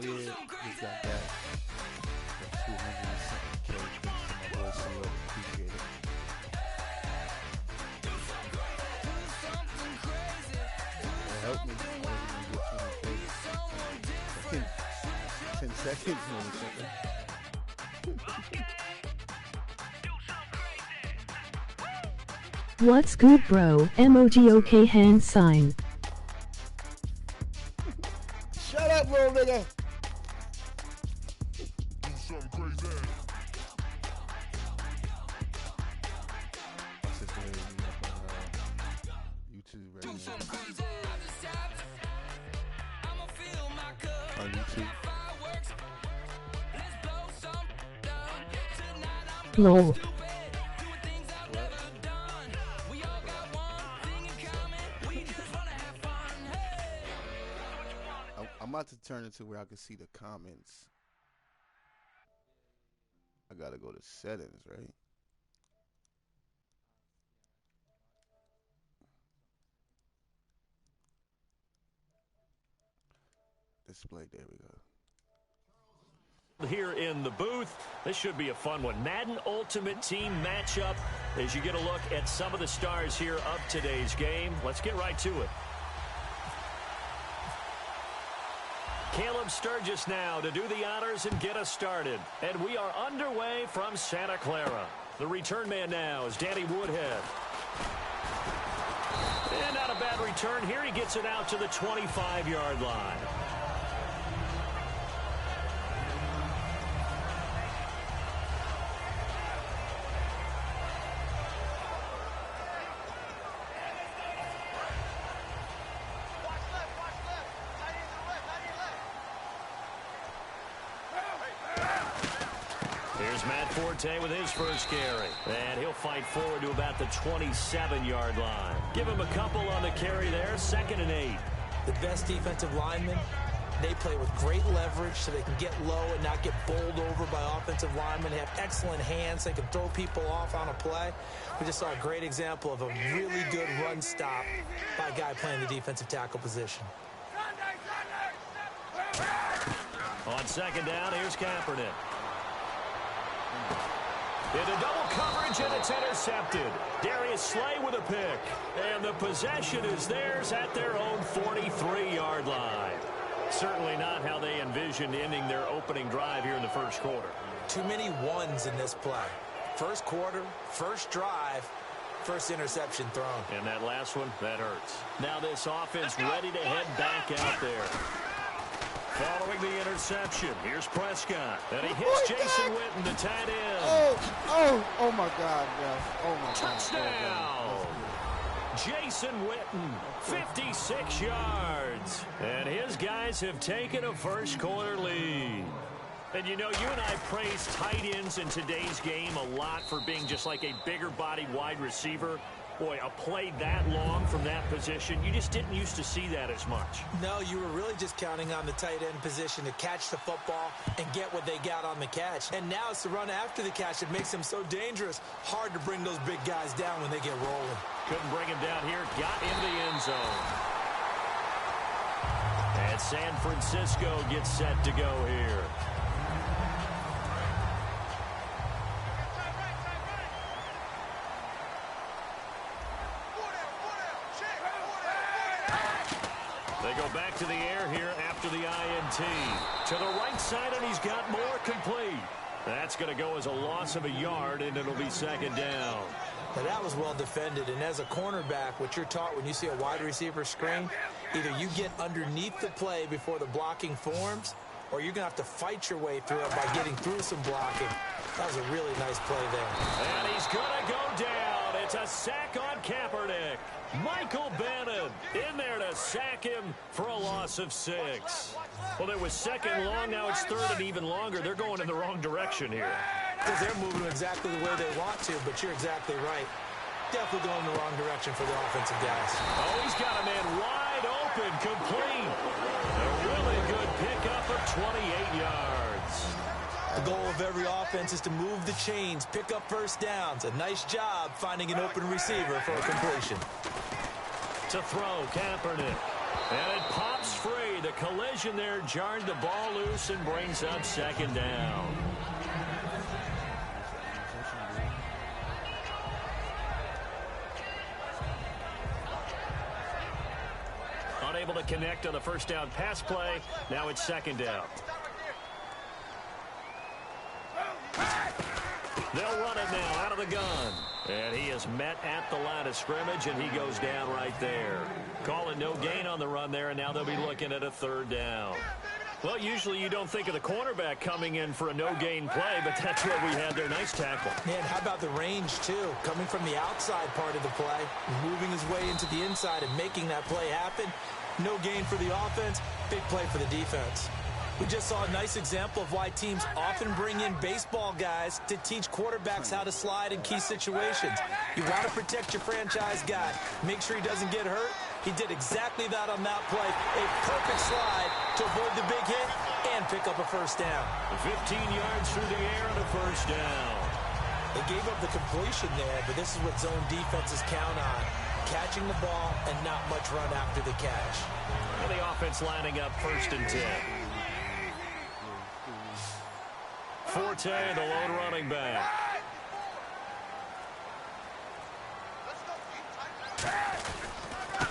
yeah, he's got that. That 200 something K thanks to my boy CeeLo. Appreciate it. Help me. I wasn't gonna get 200K. 10 seconds or something. What's good, bro? MOGOK hand sign. Shut up, little nigga. YouTube right now. On YouTube. Lol. I'm about to turn it to where I can see the comments. I gotta go to settings, right? Display, there we go. Here in the booth, this should be a fun one. Madden Ultimate Team matchup as you get a look at some of the stars here of today's game. Let's get right to it. Caleb Sturgis now to do the honors and get us started. And we are underway from Santa Clara. The return man now is Danny Woodhead. And not a bad return here. He gets it out to the 25-yard line. With his first carry. And he'll fight forward to about the 27-yard line. Give him a couple on the carry there. 2nd and 8. The best defensive linemen, they play with great leverage so they can get low and not get bowled over by offensive linemen. They have excellent hands. They can throw people off on a play. We just saw a great example of a really good run stop by a guy playing the defensive tackle position. On 2nd down, here's Kaepernick. Into double coverage, and it's intercepted. Darius Slay with a pick. And the possession is theirs at their own 43-yard line. Certainly not how they envisioned ending their opening drive here in the first quarter. Too many ones in this play. First quarter, first drive, first interception thrown. And that last one, that hurts. Now this offense ready to head back out there. Following the interception, here's Prescott. And he hits Jason Witten, the tight end. Oh my God, yes. Oh my God. Touchdown. Jason Witten, 56 yards. And his guys have taken a first quarter lead. And you know, you and I praise tight ends in today's game a lot for being just like a bigger body wide receiver. Boy, a play that long from that position, you just didn't used to see that as much. No, you were really just counting on the tight end position to catch the football and get what they got on the catch. And now it's the run after the catch that makes them so dangerous. Hard to bring those big guys down when they get rolling. Couldn't bring him down here. Got into the end zone. And San Francisco gets set to go here. They go back to the air here after the INT. To the right side, and he's got more complete. That's going to go as a loss of a yard, and it'll be 2nd down. Now, that was well defended, and as a cornerback, what you're taught when you see a wide receiver screen, either you get underneath the play before the blocking forms, or you're going to have to fight your way through it by getting through some blocking. That was a really nice play there. And he's going to go down. It's a sack on Kaepernick. Michael Bannon in there to sack him for a loss of 6. Well, it was 2nd long. Now it's 3rd and even longer. They're going in the wrong direction here. Because they're moving exactly the way they want to, but you're exactly right. Definitely going in the wrong direction for the offensive guys. Oh, he's got a man wide open, complete. A really good pickup of 28 yards. The goal of every offense is to move the chains, pick up first downs. A nice job finding an open receiver for a completion. To throw, Kaepernick. And it pops free. The collision there jarred the ball loose and brings up second down. Unable to connect on the first down pass play. Now it's second down. They'll run it now out of the gun. And he is met at the line of scrimmage, and he goes down right there. Calling no gain on the run there, and now they'll be looking at a third down. Well, usually you don't think of the cornerback coming in for a no-gain play, but that's what we had there. Nice tackle. Man, how about the range, too? Coming from the outside part of the play, moving his way into the inside and making that play happen. No gain for the offense, big play for the defense. We just saw a nice example of why teams often bring in baseball guys to teach quarterbacks how to slide in key situations. You want to protect your franchise guy. Make sure he doesn't get hurt. He did exactly that on that play. A perfect slide to avoid the big hit and pick up a first down. 15 yards through the air and a first down. They gave up the completion there, but this is what zone defenses count on. Catching the ball and not much run after the catch. And the offense lining up 1st and 10. Forte, the lone running back.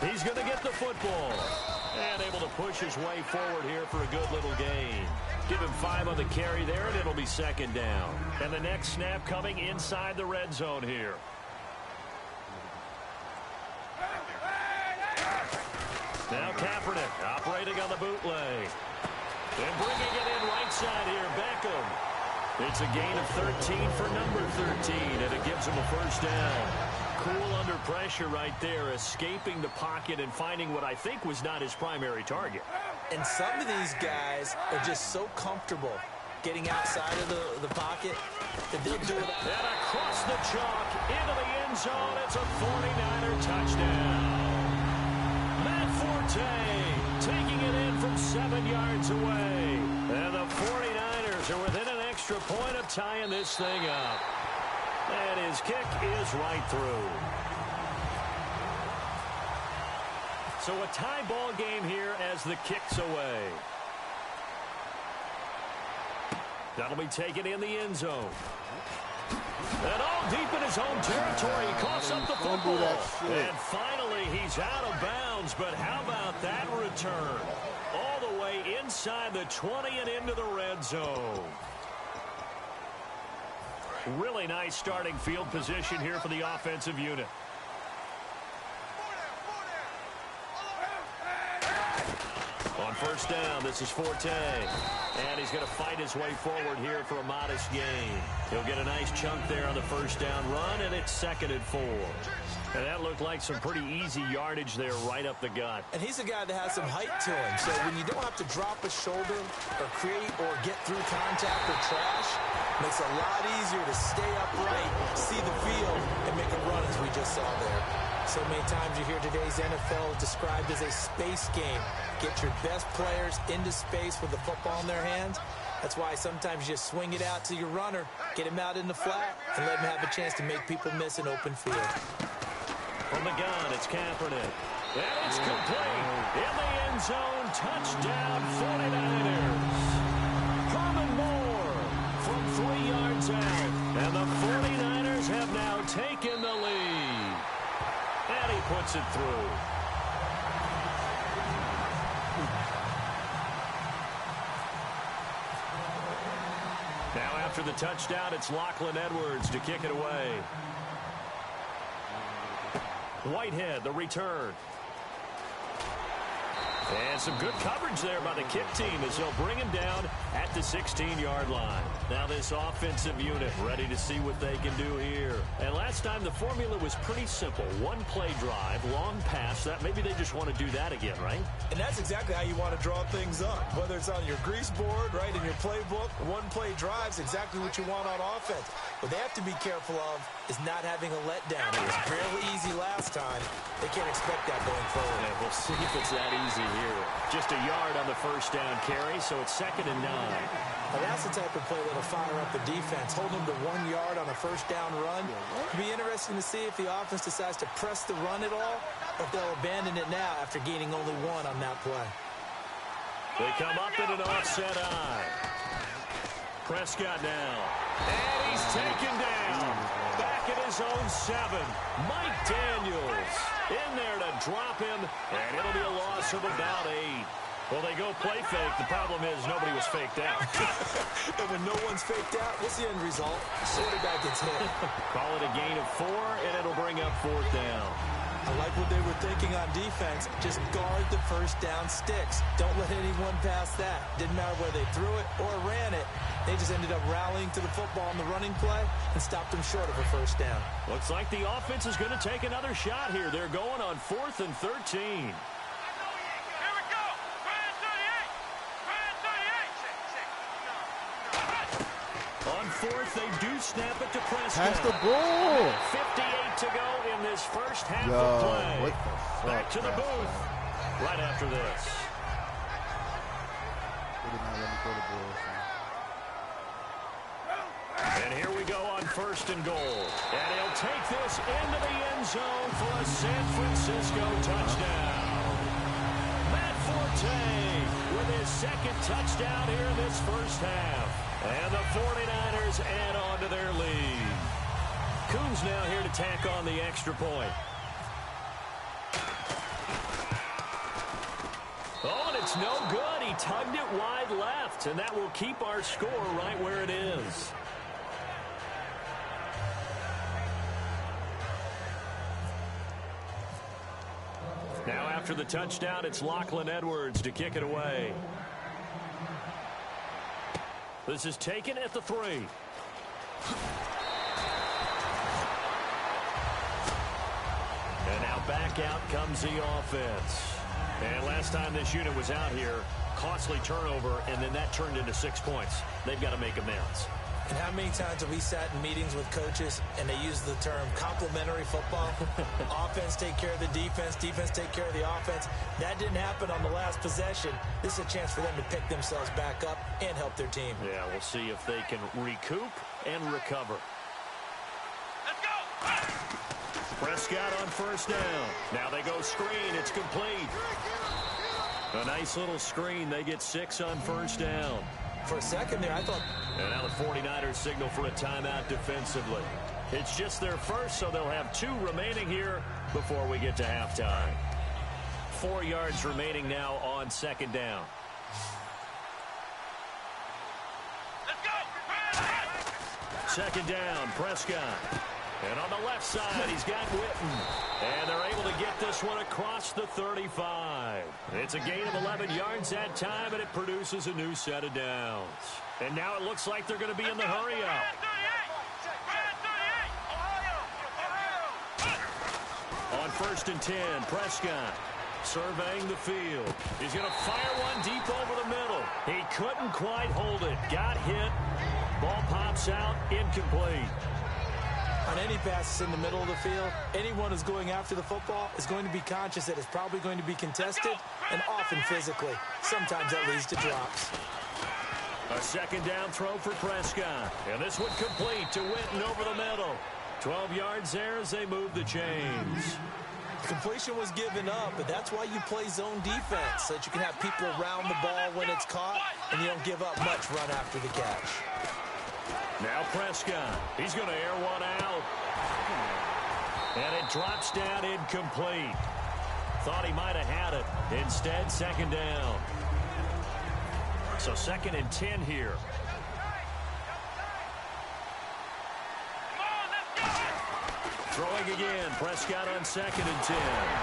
He's going to get the football. And able to push his way forward here for a good little gain. Give him 5 on the carry there, and it'll be second down. And the next snap coming inside the red zone here. Now Kaepernick operating on the bootleg. And bringing it in right side here, Beckham. It's a gain of 13 for number 13, and it gives him a first down. Cool under pressure right there, escaping the pocket and finding what I think was not his primary target. And some of these guys are just so comfortable getting outside of the pocket that they'll do it. And across the chalk, into the end zone, it's a 49er touchdown. Matt Forte taking it in from 7 yards away. And the 49ers are within an extra point of tying this thing up. And his kick is right through. So a tie ball game here as the kick's away. That'll be taken in the end zone. And all deep in his own territory, he coughs up the football. And finally, he's out of bounds. But how about that return? All the way inside the 20 and into the red zone. Really nice starting field position here for the offensive unit. On first down, this is Forte. And he's going to fight his way forward here for a modest gain. He'll get a nice chunk there on the first down run, and it's 2nd and 4. And that looked like some pretty easy yardage there right up the gut. And he's a guy that has some height to him. So when you don't have to drop a shoulder or create or get through contact or trash, it makes it a lot easier to stay upright, see the field, and make a run as we just saw there. So many times you hear today's NFL described as a space game. Get your best players into space with the football in their hands. That's why sometimes you just swing it out to your runner, get him out in the flat, and let him have a chance to make people miss an open field. From the gun, it's Kaepernick. And it's complete. In the end zone, touchdown 49ers. Herman Moore from 3 yards out. And the 49ers have now taken the lead. And he puts it through. Now after the touchdown, it's Lachlan Edwards to kick it away. Whitehead, the return. And some good coverage there by the kick team as they'll bring him down at the 16-yard line. Now this offensive unit ready to see what they can do here. And last time the formula was pretty simple. One play drive, long pass. That maybe they just want to do that again, right? And that's exactly how you want to draw things up. Whether it's on your grease board, right, in your playbook, one play drive is exactly what you want on offense. What they have to be careful of is not having a letdown. It was fairly easy last time. They can't expect that going forward. Yeah, we'll see if it's that easy here. Just a yard on the first down carry, so it's 2nd and 9. Now that's the type of play that'll fire up the defense. Hold them to 1 yard on a first down run. It'll be interesting to see if the offense decides to press the run at all, or if they'll abandon it now after gaining only 1 on that play. They come up in an offset eye. Prescott now. And he's taken down. Back at his own 7. Mike Daniels in there to drop him. And it'll be a loss of about 8. Well, they go play fake. The problem is nobody was faked out. And when no one's faked out, what's the end result? Quarterback gets hit. Call it a gain of 4, and it'll bring up 4th down. I like what they were thinking on defense. Just guard the first down sticks. Don't let anyone pass that. Didn't matter whether they threw it or ran it. They just ended up rallying to the football in the running play and stopped them short of a first down. Looks like the offense is going to take another shot here. They're going on 4th and 13. On 4th, they do snap it to Prescott. Pass the ball. 58 to go in this first half Yo, of play. what the fuck? Back to the booth right after this. They did not let me throw the ball. And here we go on 1st and goal. And he'll take this into the end zone for a San Francisco touchdown. Matt Forte with his 2nd touchdown here in this first half. And the 49ers add on to their lead. Coons now here to tack on the extra point. Oh, and it's no good. He tugged it wide left, and that will keep our score right where it is. Now after the touchdown, it's Lachlan Edwards to kick it away. This is taken at the 3. And now back out comes the offense. And last time this unit was out here, costly turnover, and then that turned into 6 points. They've got to make amends. And how many times have we sat in meetings with coaches and they use the term complementary football? Offense take care of the defense, defense take care of the offense. That didn't happen on the last possession. This is a chance for them to pick themselves back up and help their team. Yeah, we'll see if they can recoup and recover. Let's go! Prescott on 1st down. Now they go screen. It's complete. A nice little screen. They get 6 on 1st down. For a second there, I thought... And now the 49ers signal for a timeout defensively. It's just their first, so they'll have 2 remaining here before we get to halftime. 4 yards remaining now on 2nd down. Let's go! 2nd down, Prescott. And on the left side, he's got Witten. And they're able to get this one across the 35. It's a gain of 11 yards that time, and it produces a new set of downs. And now it looks like they're going to be in the hurry-up. On 1st and 10, Prescott surveying the field. He's going to fire one deep over the middle. He couldn't quite hold it. Got hit. Ball pops out, incomplete. On any passes in the middle of the field, anyone who's going after the football is going to be conscious that it's probably going to be contested and often physically. Sometimes that leads to drops. A 2nd down throw for Prescott. And this one complete to Witten over the middle. 12 yards there as they move the chains. Completion was given up, but that's why you play zone defense, so that you can have people around the ball when it's caught, and you don't give up much run after the catch. Now Prescott. He's going to air one out. And it drops down incomplete. Thought he might have had it. Instead, 2nd down. So 2nd and 10 here. Throwing again. Prescott on 2nd and 10.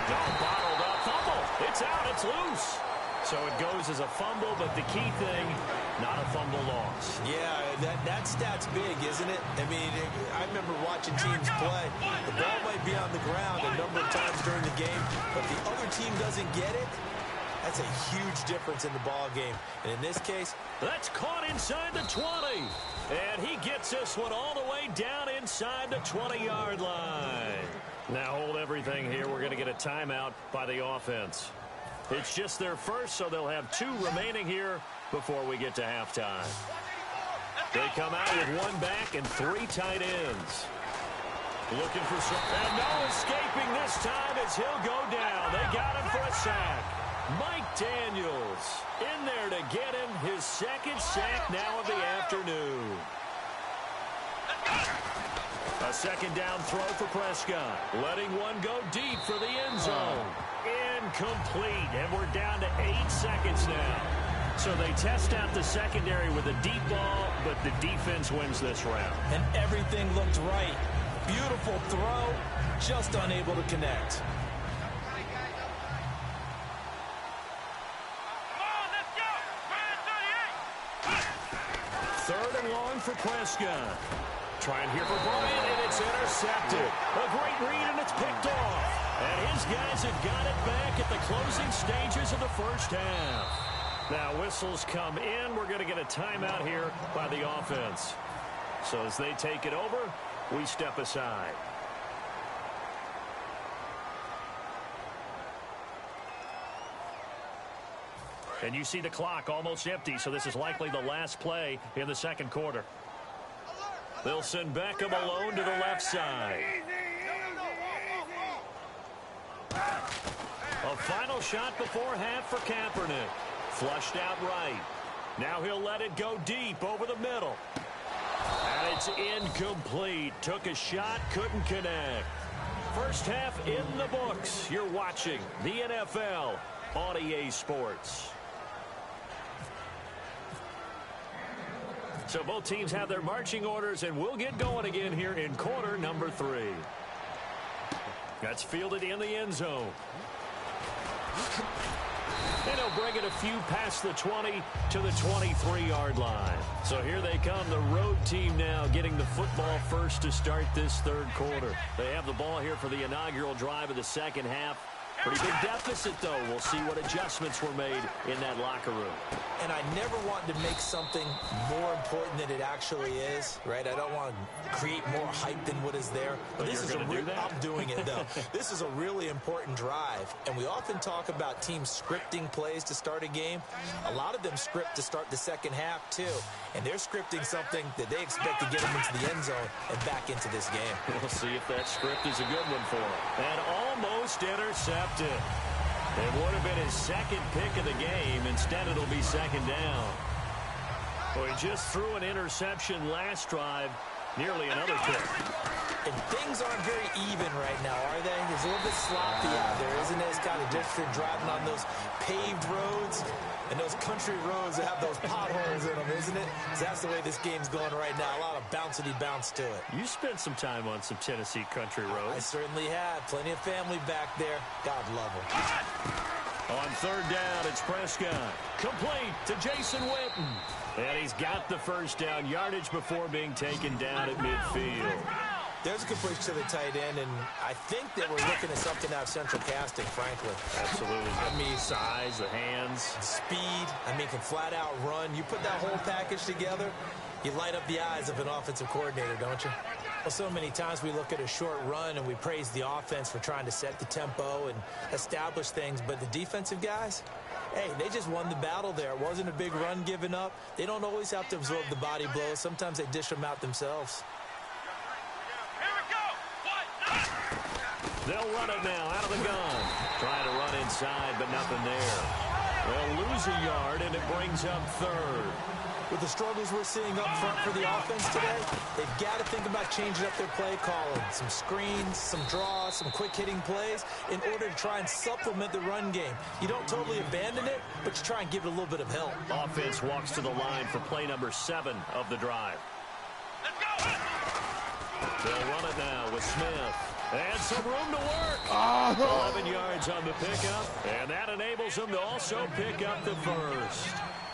No, bottled up. Fumble. It's out. It's loose. So it goes as a fumble, but the key thing, not a fumble loss. Yeah, that stat's big, isn't it? I mean, I remember watching teams play. The ball might be on the ground a number of times during the game, but the other team doesn't get it. That's a huge difference in the ball game. And in this case, that's caught inside the 20. And he gets this one all the way down inside the 20-yard line. Now hold everything here. We're going to get a timeout by the offense. It's just their first, so they'll have 2 remaining here before we get to halftime. They come out with 1 back and 3 tight ends. Looking for some, and no escaping this time as he'll go down. They got him for a sack. Mike Daniels in there to get him his second sack now of the afternoon. A second down throw for Prescott. Letting one go deep for the end zone. Incomplete. And we're down to 8 seconds now. So they test out the secondary with a deep ball, but the defense wins this round. And everything looked right. Beautiful throw, just unable to connect. Third and long for Prescott. Trying here for Bryant, and it's intercepted. A great read, and it's picked off. And his guys have got it back at the closing stages of the first half. Now, whistles come in. We're going to get a timeout here by the offense. So as they take it over, we step aside. And you see the clock almost empty, so this is likely the last play in the second quarter. They'll send Beckham alone to the left side. A final shot before half for Kaepernick. Flushed out right. Now he'll let it go deep over the middle. And it's incomplete. Took a shot, couldn't connect. First half in the books. You're watching the NFL on EA Sports. So both teams have their marching orders, and we'll get going again here in quarter number 3. That's fielded in the end zone. And he'll bring it a few past the 20 to the 23-yard line. So here they come, the road team now getting the football first to start this third quarter. They have the ball here for the inaugural drive of the second half. Pretty big deficit, though. We'll see what adjustments were made in that locker room. And I never want to make something more important than it actually is, right? I don't want to create more hype than what is there. But this is I'm doing it, though. This is a really important drive. And we often talk about teams scripting plays to start a game. A lot of them script to start the second half, too. And they're scripting something that they expect to get them into the end zone and back into this game. We'll see if that script is a good one for him. And almost intercepted. It would have been his second pick of the game. Instead, it'll be second down. Well, he just threw an interception last drive. Nearly another pick. And things aren't very even right now, are they? It's a little bit sloppy out there, isn't it? It's kind of different driving on those paved roads and those country roads that have those potholes in them, isn't it? So that's the way this game's going right now. A lot of bouncy bounce to it. You spent some time on some Tennessee country roads. I certainly have. Plenty of family back there. God love them. On third down, it's Prescott. Complete to Jason Witten. And he's got the first down yardage before being taken down at midfield. There's a completion to the tight end, and I think that we're looking at something out of central casting, frankly. Absolutely. I mean, size, the hands. Speed. I mean, can flat out run. You put that whole package together, you light up the eyes of an offensive coordinator, don't you? Well, so many times we look at a short run and we praise the offense for trying to set the tempo and establish things, but the defensive guys, hey, they just won the battle there. It wasn't a big run given up. They don't always have to absorb the body blows. Sometimes they dish them out themselves. They'll run it now out of the gun. Trying to run inside, but nothing there. They'll lose a yard, and it brings up third. With the struggles we're seeing up front for the offense today, they've got to think about changing up their play calling. Some screens, some draws, some quick-hitting plays in order to try and supplement the run game. You don't totally abandon it, but you try and give it a little bit of help. Offense walks to the line for play number 7 of the drive. They'll run it now with Smith. And some room to work. 11 yards on the pickup. And that enables them to also pick up the first.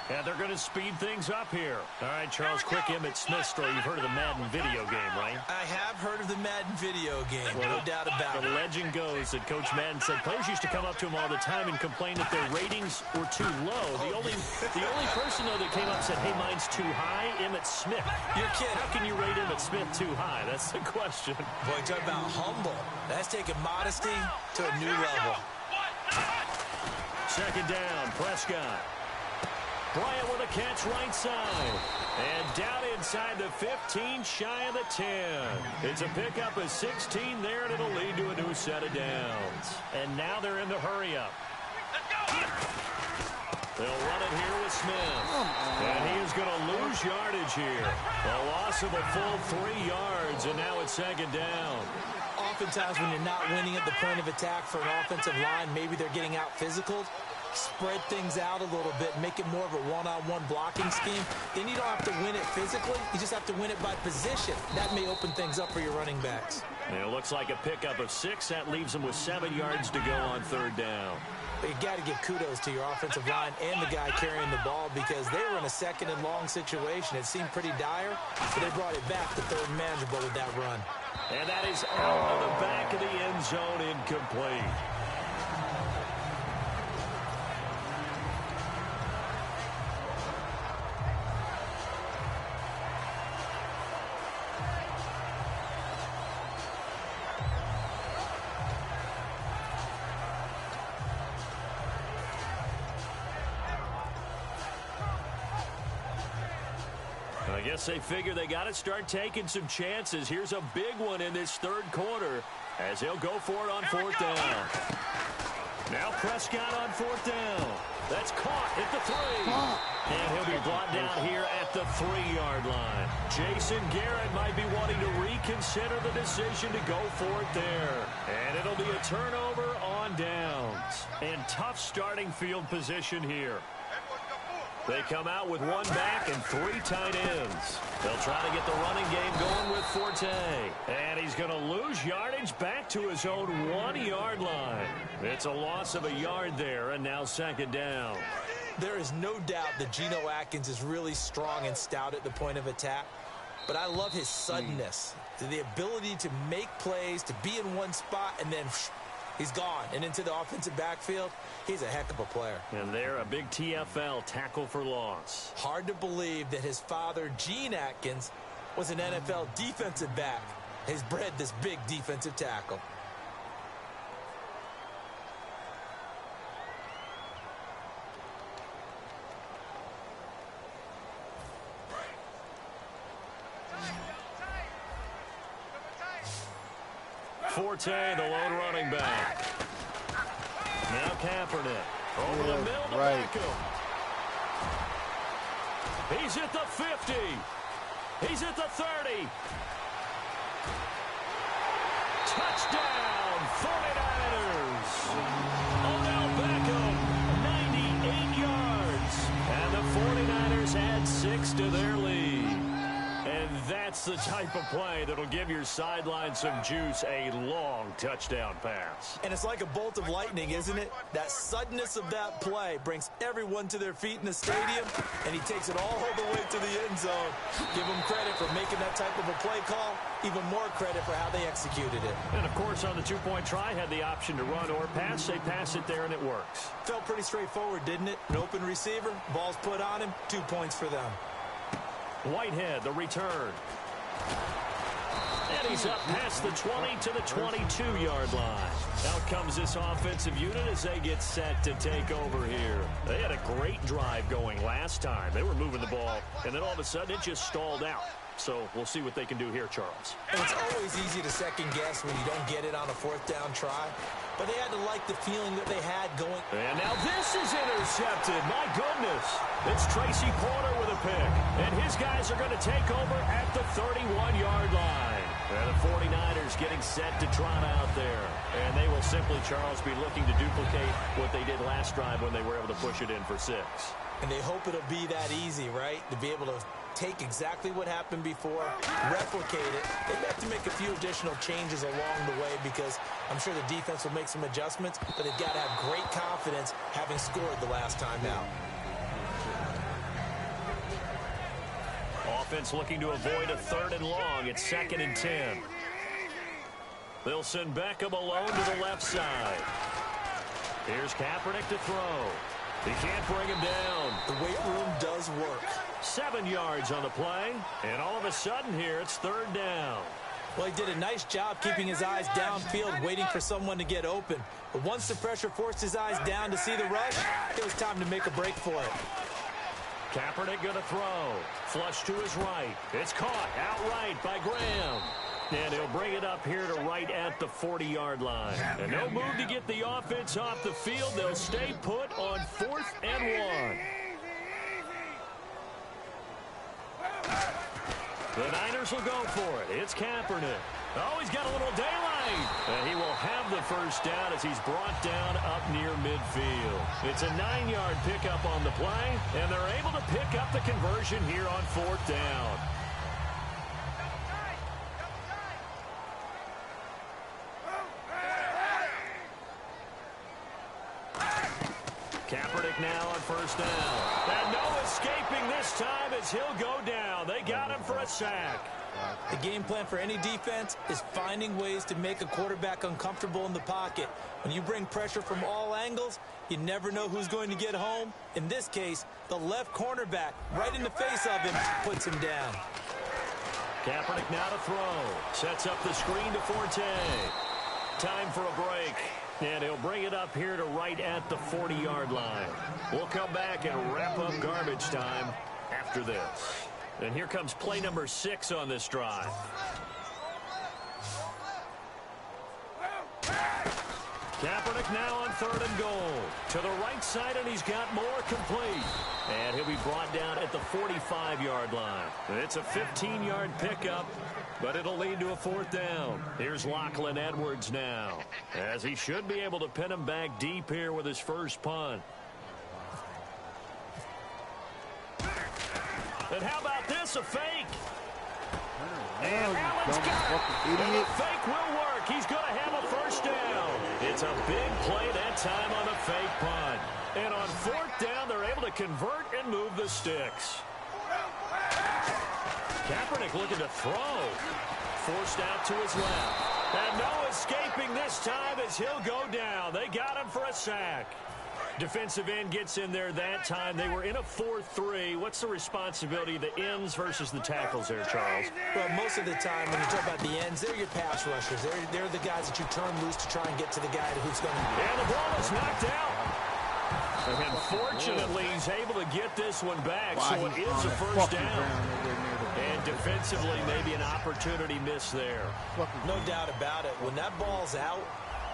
And they're going to speed things up here. All right, Charles, quick Emmitt Smith story. You've heard of the Madden video game, right? I have heard of the Madden video game, well, no doubt about it. The legend goes that Coach Madden said players used to come up to him all the time and complain that their ratings were too low. The only person, though, that came up and said, hey, mine's too high, Emmitt Smith. You're kidding. How can you rate Emmitt Smith too high? That's the question. Boy, talk about humble. That's taking modesty to a new level. Second down, Prescott. Bryant with a catch right side. And down inside the 15, shy of the 10. It's a pickup of 16 there, and it'll lead to a new set of downs. And now they're in the hurry-up. They'll run it here with Smith. And he is going to lose yardage here. A loss of a full 3 yards, and now it's second down. Oftentimes when you're not winning at the point of attack for an offensive line, maybe they're getting out physical. Spread things out a little bit, make it more of a one-on-one blocking scheme. Then you don't have to win it physically. You just have to win it by position. That may open things up for your running backs. And it looks like a pickup of 6. That leaves them with 7 yards to go on third down. But you got to give kudos to your offensive line and the guy carrying the ball because they were in a second and long situation. It seemed pretty dire, but they brought it back to third and manageable with that run. And that is out of the back of the end zone, incomplete. I guess they figure they got to start taking some chances. Here's a big one in this third quarter as he'll go for it on fourth down. Now Prescott on fourth down. That's caught at the 3. And he'll be brought down here at the 3-yard line. Jason Garrett might be wanting to reconsider the decision to go for it there. And it'll be a turnover on downs. And tough starting field position here. They come out with 1 back and 3 tight ends. They'll try to get the running game going with Forte. And he's going to lose yardage back to his own 1-yard line. It's a loss of a yard there, and now second down. There is no doubt that Geno Atkins is really strong and stout at the point of attack. But I love his suddenness, the ability to make plays, to be in one spot, and then he's gone and into the offensive backfield. He's a heck of a player. And there, a big TFL, tackle for loss. Hard to believe that his father, Gene Atkins, was an NFL defensive back. He's bred this big defensive tackle. Forte, the lone running back. Now Kaepernick. Over the middle to Beckham. He's at the 50. He's at the 30. Touchdown, 49ers. Odell Beckham, 98 yards. And the 49ers add 6 to their lead. And that's the type of play that'll give your sideline some juice, a long touchdown pass. And it's like a bolt of lightning, isn't it? That suddenness of that play brings everyone to their feet in the stadium, and he takes it all the way to the end zone. Give him credit for making that type of a play call, even more credit for how they executed it. And, of course, on the 2-point try, had the option to run or pass. They pass it there, and it works. Felt pretty straightforward, didn't it? An open receiver, ball's put on him, 2 points for them. Whitehead, the return. And he's up past the 20 to the 22-yard line. Out comes this offensive unit as they get set to take over here. They had a great drive going last time. They were moving the ball, and then all of a sudden it just stalled out. So we'll see what they can do here, Charles. And it's always easy to second guess when you don't get it on a 4th down try. But they had to like the feeling that they had going. And now this is intercepted. My goodness. It's Tracy Porter with a pick. And his guys are going to take over at the 31-yard line. And the 49ers getting set to trot out there. And they will simply, Charles, be looking to duplicate what they did last drive when they were able to push it in for 6. And they hope it'll be that easy, right? To be able to take exactly what happened before, replicate it. They have to make a few additional changes along the way because I'm sure the defense will make some adjustments, but they've got to have great confidence having scored the last time out. Offense looking to avoid a 3rd and long. It's 2nd and 10. They'll send Beckham alone to the left side. Here's Kaepernick to throw. He can't bring him down. The weight room does work. 7 yards on the play, and all of a sudden here it's 3rd down. Well, he did a nice job keeping his eyes downfield, waiting for someone to get open. But once the pressure forced his eyes down to see the rush, it was time to make a break for it. Kaepernick going to throw. Flush to his right. It's caught outright by Graham. And he'll bring it up here to right at the 40-yard line. And no move to get the offense off the field. They'll stay put on 4th and 1. The Niners will go for it. It's Kaepernick. Oh, he's got a little daylight. And he will have the first down as he's brought down up near midfield. It's a 9-yard pickup on the play, and they're able to pick up the conversion here on 4th down. Kaepernick now on first down. And no escaping this time as he'll go down. They got him for a sack. The game plan for any defense is finding ways to make a quarterback uncomfortable in the pocket. When you bring pressure from all angles, you never know who's going to get home. In this case, the left cornerback, right in the face of him, puts him down. Kaepernick now to throw. Sets up the screen to Forte. Time for a break. And he'll bring it up here to right at the 40-yard line. We'll come back and wrap up garbage time after this. And here comes play number 6 on this drive. Kaepernick now on 3rd and goal. To the right side, and he's got more complete. And he'll be brought down at the 45-yard line. It's a 15-yard pickup, but it'll lead to a 4th down. Here's Lachlan Edwards now, as he should be able to pin him back deep here with his first punt. And how about this, a fake? And Allen's got it. And the fake will work. He's going to have a first down. It's a big play that time on the fake punt. And on 4th down, they're able to convert and move the sticks. Kaepernick looking to throw. Forced out to his left. And no escaping this time as he'll go down. They got him for a sack. Defensive end gets in there that time. They were in a 4-3. What's the responsibility of the ends versus the tackles there, Charles? Well, most of the time when you talk about the ends, they're your pass rushers. They're the guys that you turn loose to try and get to the guy who's going to... And the ball is knocked out. And fortunately, he's able to get this one back, so it is a first down. And defensively, maybe an opportunity miss there. No doubt about it. When that ball's out,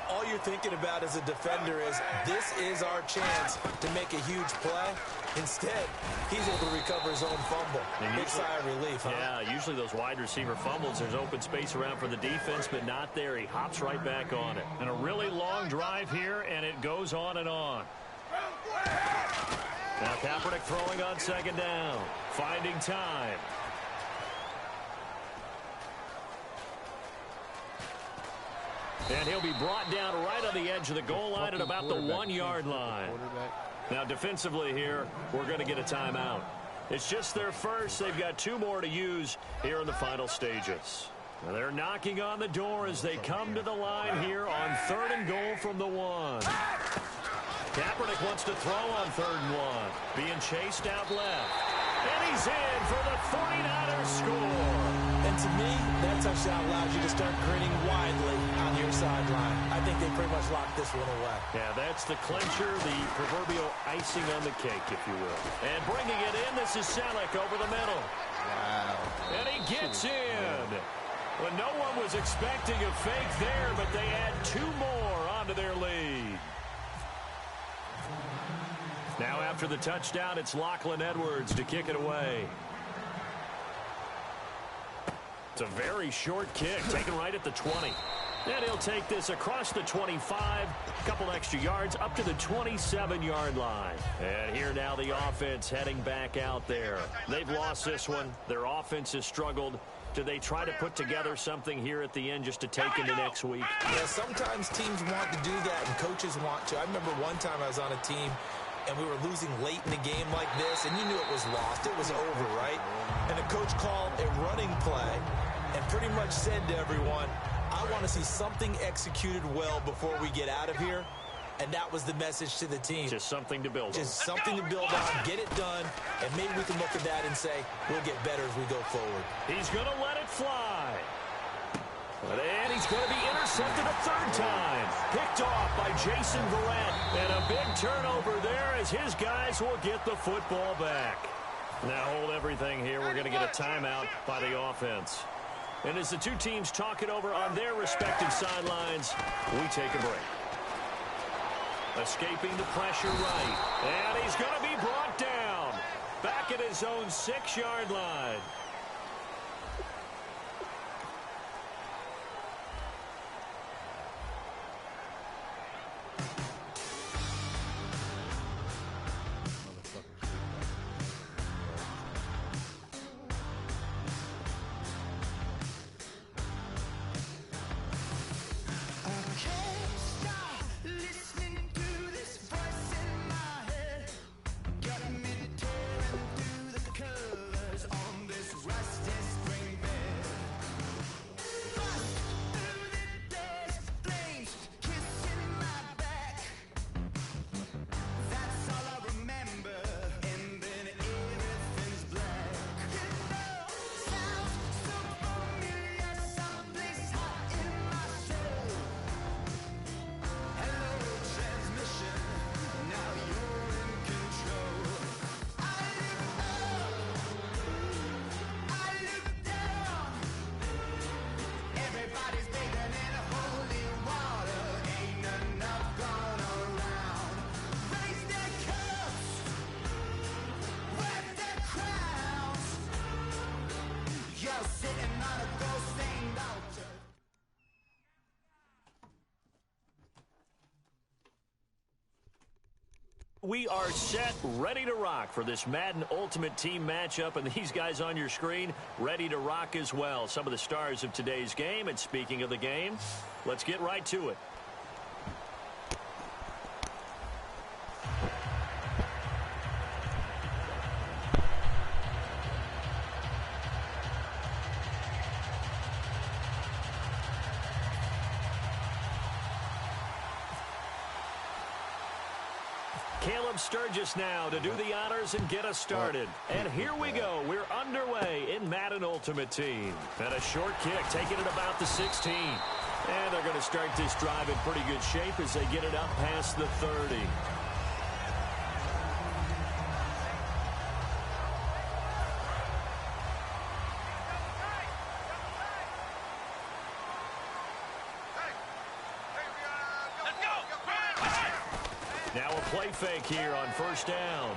all you're thinking about as a defender is, this is our chance to make a huge play. Instead, he's able to recover his own fumble. Big sigh of relief, huh? Yeah, usually those wide receiver fumbles, there's open space around for the defense, but not there. He hops right back on it. And a really long drive here, and it goes on and on. Now Kaepernick throwing on 2nd down. Finding time. And he'll be brought down right on the edge of the goal line at about the 1-yard line. Now defensively here, we're going to get a timeout. It's just their first. They've got 2 more to use here in the final stages. Now they're knocking on the door as they come to the line here on 3rd and goal from the 1. Kaepernick wants to throw on 3rd and 1. Being chased out left. And he's in for the 49ers score. And to me, that touchdown allows you to start grinning widely on your sideline. I think they pretty much locked this one away. Yeah, that's the clincher, the proverbial icing on the cake, if you will. And bringing it in, this is Selleck over the middle. Wow. And he gets in. Well, no one was expecting a fake there, but they add 2 more onto their lead. Now after the touchdown, it's Lachlan Edwards to kick it away. It's a very short kick, taken right at the 20. And he'll take this across the 25, a couple extra yards, up to the 27-yard line. And here now the offense heading back out there. They've lost this one. Their offense has struggled. Do they try to put together something here at the end just to take into next week? Yeah, sometimes teams want to do that and coaches want to. I remember one time I was on a team and we were losing late in the game like this, and you knew it was lost. It was over, right? And the coach called a running play and pretty much said to everyone, I want to see something executed well before we get out of here. And that was the message to the team. Just something to build on. Just something to build on, get it done, and maybe we can look at that and say, we'll get better as we go forward. He's going to let it fly. And he's going to be intercepted a 3rd time. Picked off by Jason Verrett. And a big turnover there as his guys will get the football back. Now hold everything here. We're going to get a timeout by the offense. And as the two teams talk it over on their respective sidelines, we take a break. Escaping the pressure right. And he's going to be brought down. Back at his own 6-yard line. We are set, ready to rock for this Madden Ultimate Team matchup, and these guys on your screen ready to rock as well. Some of the stars of today's game, and speaking of the game, let's get right to it. Sturgis now to do the honors and get us started. And here we go. We're underway in Madden Ultimate Team. And a short kick taking it about the 16. And they're going to start this drive in pretty good shape as they get it up past the 30. Now a play fake here on first down.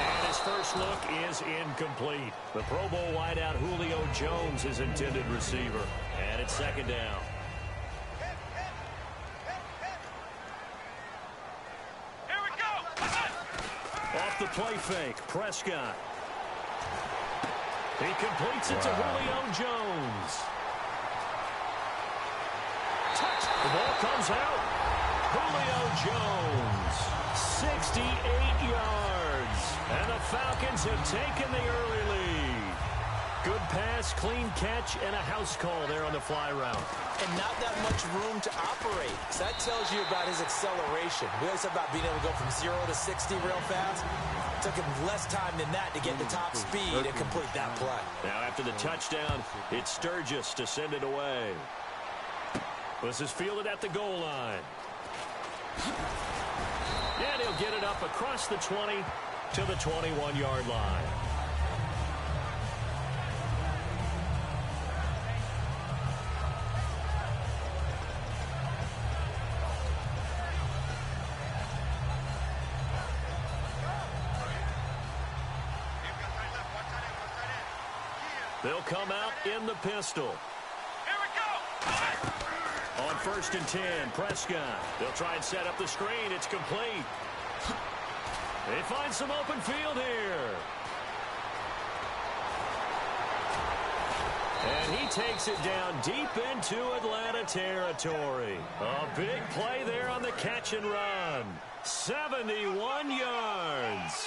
And his first look is incomplete. The Pro Bowl wideout Julio Jones, his intended receiver. And it's second down. Here we go. Off the play fake, Prescott. He completes it to Julio Jones. Touch. The ball comes out. Julio Jones, 68 yards. And the Falcons have taken the early lead. Good pass, clean catch, and a house call there on the fly route. And not that much room to operate. So that tells you about his acceleration. We always talk about being able to go from 0 to 60 real fast. It took him less time than that to get the top speed and complete that play. Now after the touchdown, it's Sturgis to send it away. This is fielded at the goal line. And he'll get it up across the 20 to the 21-yard line. They'll come out in the pistol. Here we go. On first and 10, Prescott. They'll try and set up the screen. It's complete. They find some open field here. And he takes it down deep into Atlanta territory. A big play there on the catch and run. 71 yards.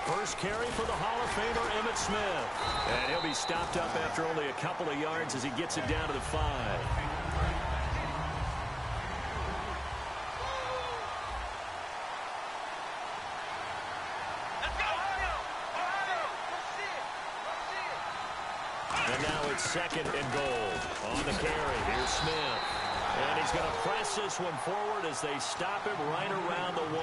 First carry for the Hall of Famer Emmitt Smith. And he'll be stopped up after only a couple of yards as he gets it down to the 5. And now it's second and goal. On the carry, here's Smith. And he's going to press this one forward as they stop him right around the 1.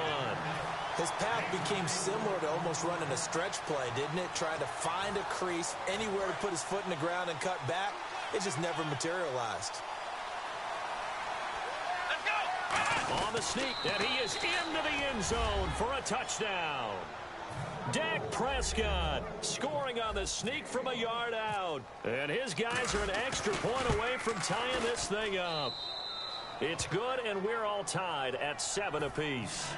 His path became similar to almost running a stretch play, didn't it? Trying to find a crease, anywhere to put his foot in the ground and cut back. It just never materialized. Let's go. On the sneak, and he is into the end zone for a touchdown. Dak Prescott scoring on the sneak from a yard out. And his guys are an extra point away from tying this thing up. It's good, and we're all tied at 7 apiece.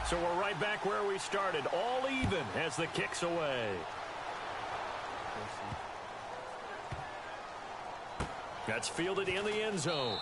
So we're right back where we started, all even as the kick's away. That's fielded in the end zone.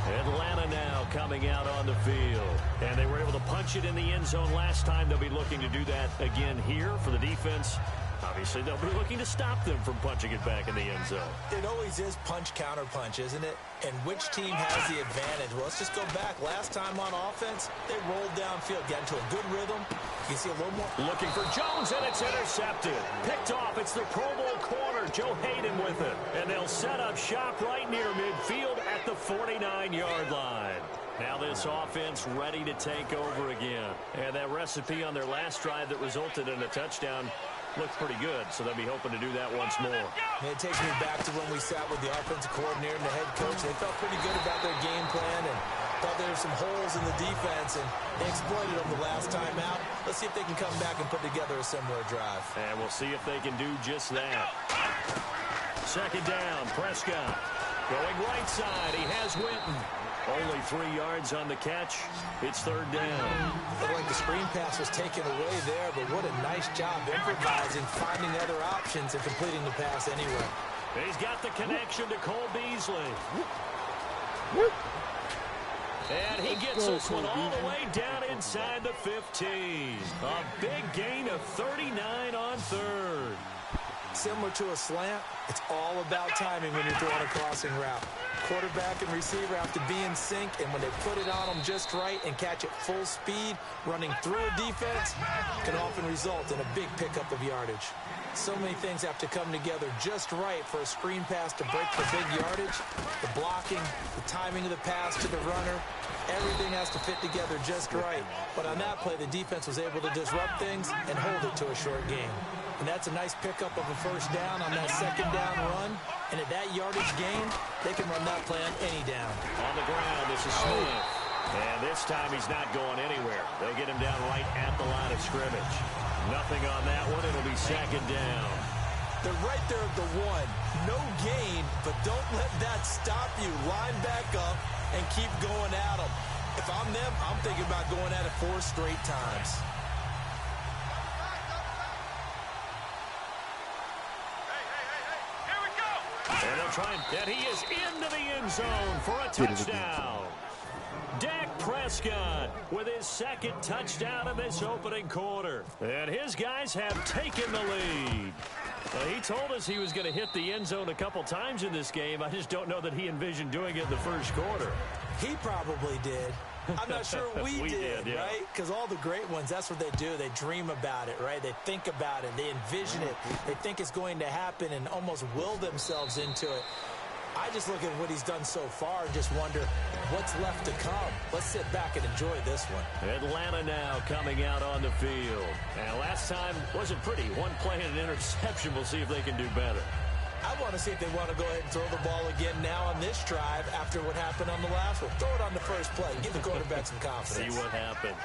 Atlanta now coming out on the field. And they were able to punch it in the end zone last time. They'll be looking to do that again here for the defense. Obviously, they'll be looking to stop them from punching it back in the end zone. It always is punch-counter-punch, isn't it? And which team has the advantage? Well, let's just go back. Last time on offense, they rolled downfield, got into a good rhythm. You see a little more. Looking for Jones, and it's intercepted. Picked off. It's the Pro Bowl corner, Joe Hayden with it. And they'll set up shop right near midfield at the 49-yard line. Now this offense ready to take over again. And that recipe on their last drive that resulted in a touchdown looks pretty good, so they'll be hoping to do that once more. It takes me back to when we sat with the offensive coordinator and the head coach. They felt pretty good about their game plan and thought there were some holes in the defense, and they exploited them the last time out. Let's see if they can come back and put together a similar drive. And we'll see if they can do just that. Second down, Prescott. Going right side, he has Winton. Only 3 yards on the catch. It's third down. Looked like the screen pass was taken away there, but what a nice job improvising, finding other options, and completing the pass anyway. He's got the connection to Cole Beasley. And he gets this one all the way down inside the 15. A big gain of 39 on third. Similar to a slant, it's all about timing when you're throwing a crossing route. Quarterback and receiver have to be in sync, and when they put it on them just right and catch it full speed, running through a defense can often result in a big pickup of yardage. So many things have to come together just right for a screen pass to break for big yardage. The blocking, the timing of the pass to the runner, everything has to fit together just right. But on that play, the defense was able to disrupt things and hold it to a short game. And that's a nice pickup of a first down on that second down run. And at that yardage gain, they can run that play on any down. On the ground, this is Smith. And this time he's not going anywhere. They'll get him down right at the line of scrimmage. Nothing on that one. It'll be second down. They're right there at the 1. No gain, but don't let that stop you. Line back up and keep going at them. If I'm them, I'm thinking about going at it 4 straight times. And they'll try and he is into the end zone for a touchdown. Dak Prescott with his second touchdown in this opening quarter. And his guys have taken the lead. He told us he was going to hit the end zone a couple times in this game. I just don't know that he envisioned doing it in the first quarter. He probably did. I'm not sure we did, yeah. right? Because all the great ones, that's what they do. They dream about it, right? They think about it. They envision it. They think it's going to happen and almost will themselves into it. I just look at what he's done so far and just wonder what's left to come. Let's sit back and enjoy this one. Atlanta now coming out on the field. And last time wasn't pretty. One play and an interception. We'll see if they can do better. I want to see if they want to go ahead and throw the ball again now on this drive after what happened on the last one. Throw it on the first play. Give the quarterback some confidence. See what happens.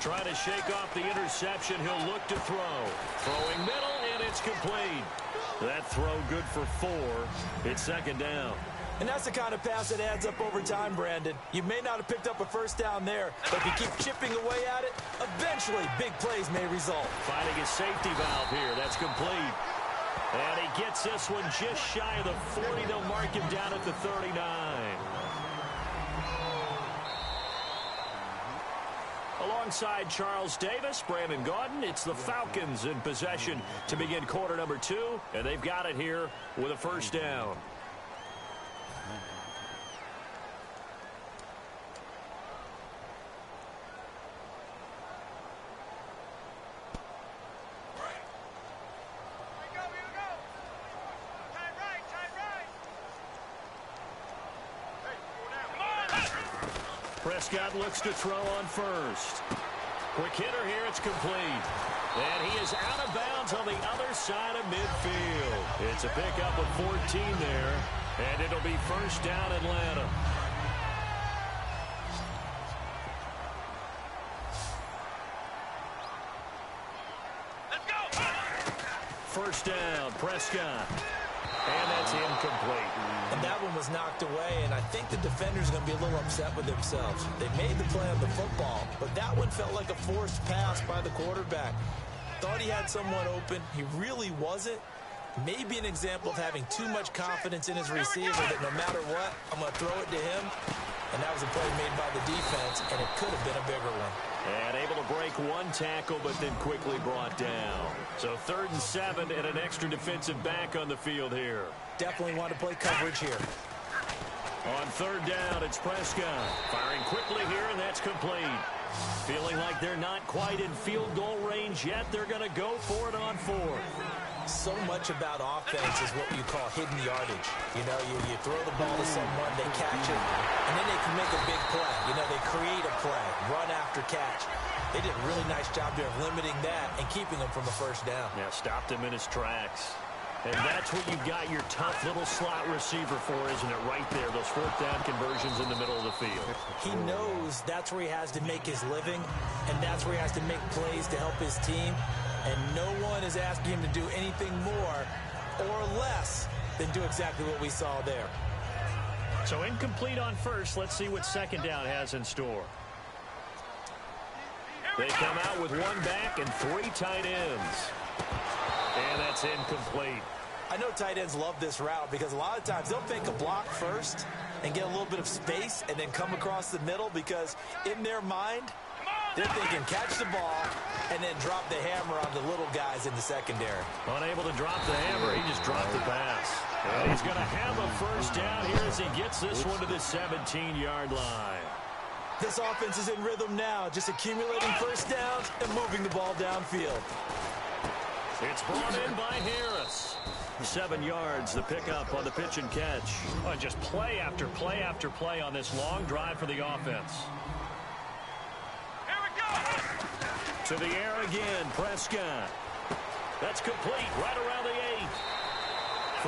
Trying to shake off the interception. He'll look to throw. Throwing middle, and it's complete. That throw good for 4. It's second down. And that's the kind of pass that adds up over time, Brandon. You may not have picked up a first down there, but if you keep chipping away at it, eventually big plays may result. Finding his safety valve here. That's complete. And he gets this one just shy of the 40. They'll mark him down at the 39. Alongside Charles Davis, Brandon Gaudin, it's the Falcons in possession to begin quarter number 2. And they've got it here with a first down. Prescott looks to throw on first. Quick hitter here, it's complete. And he is out of bounds on the other side of midfield. It's a pickup of 14 there, and it'll be first down Atlanta. Let's go. First down, Prescott. And that's incomplete. And that one was knocked away, and I think the defender's going to be a little upset with themselves. They made the play on the football, but that one felt like a forced pass by the quarterback. Thought he had someone open. He really wasn't. Maybe an example of having too much confidence in his receiver that no matter what, I'm going to throw it to him. And that was a play made by the defense, and it could have been a bigger one. And able to break one tackle, but then quickly brought down. So 3rd and 7 and an extra defensive back on the field here. Definitely want to play coverage here. On 3rd down, it's Prescott. Firing quickly here, and that's complete. Feeling like they're not quite in field goal range yet. They're going to go for it on 4th. So much about offense is what you call hidden yardage. You know, you throw the ball to someone, they catch it, and then they can make a big play. You know, they create a play, run after catch. They did a really nice job there of limiting that and keeping him from the first down. Yeah, stopped him in his tracks. And that's what you've got your tough little slot receiver for, isn't it? Right there, those 4th down conversions in the middle of the field. He knows that's where he has to make his living, and that's where he has to make plays to help his team. And no one is asking him to do anything more or less than do exactly what we saw there. So incomplete on first. Let's see what 2nd down has in store. They come out with 1 back and 3 tight ends. And that's incomplete. I know tight ends love this route because a lot of times they'll fake a block first and get a little bit of space and then come across the middle because in their mind, they're thinking catch the ball and then drop the hammer on the little guys in the secondary. Unable to drop the hammer, he just dropped the pass. And he's going to have a first down here as he gets this one to the 17-yard line. This offense is in rhythm now, just accumulating first downs and moving the ball downfield. It's brought in by Harris. 7 yards, the pickup on the pitch and catch. Oh, just play after play after play on this long drive for the offense. Here we go. To the air again, Prescott. That's complete, right around the